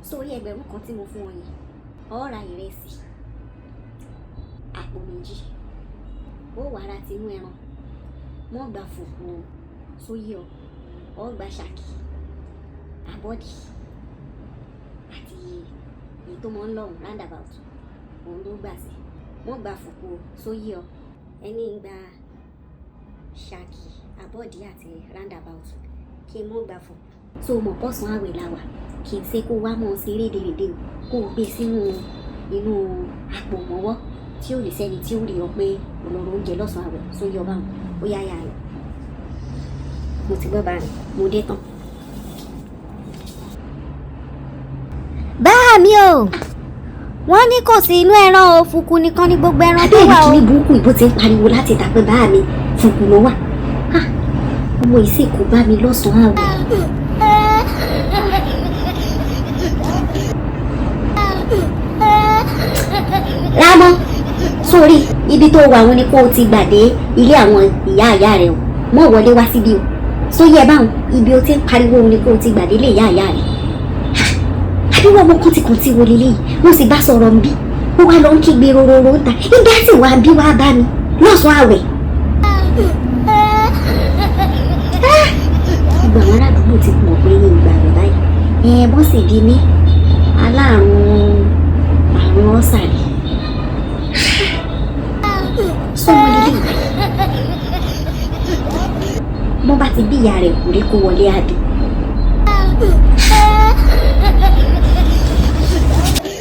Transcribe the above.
sórí ẹgbẹ̀rún kan tí mo fún ọ yẹn ó ra ìrẹsì àpò méjì ó wàá ra tinú ẹran wọ́n gba fùkù sóyè ọ gba ṣàkì àbọ̀dì àti èyí tó máa ń lọ́hùn roundabout òun ló gbà sí wọ́n gba fùkù sóyè ọ ẹni gba ṣàkì àbọ̀dì àti roundabout kí n mọ́ gbà fùkù so mọ̀ pọ̀sán àwẹ̀ la wà kì í ṣe kó wá mọ́ sí rédèrèdè o kó o gbé sínú inú àpò mọ́wọ́ tí ò lè sẹ́ni tí ó rí ọ pé olóró oúnjẹ lọ́sàn-án àwẹ̀ sóyè ọba wọn ó yá yá lọ mo ti gbọ́ bá rìn mo dé tán. bá mi o wọ́n ní kò sí inú ẹran o fùkù nìkan ní gbogbo ẹran tó wà o. abẹ́rẹ́ kí ní burúkú ìbò ti ń pariwo láti ta pé bá mi fùkù ló wà ọmọ ìsìnkú bá mi lọ́sàn-án àwẹ̀. rámọ́ sórí ibi tó wà wọn ni kó o ti gbàdé ilé àwọn ìyá rẹ o mọ́ wọlé wá síbí o sóyè báwọn ibi o ti ń pariwo ni kó o ti gbàdé ilé ìyá rẹ àbíwọ́ ọmọ kùtìkùtì wo lélẹ́yìí mo sì bá sọ̀rọ̀ ń bí ó wá lọ ń kígbe rororo ń ta ìgbà tí wàá bí wàá bá mi lọ́sàn-án àwẹ̀. gbogbo àwọn aládùúgbò ti mọ̀ pé ìgbà rẹ̀ báyìí bó sì di ní àrùn ọ̀sà ni sọ́wọ́n lílé mo bá ti bí ìyá rẹ̀ kúrẹ́ kó wọlé àbí.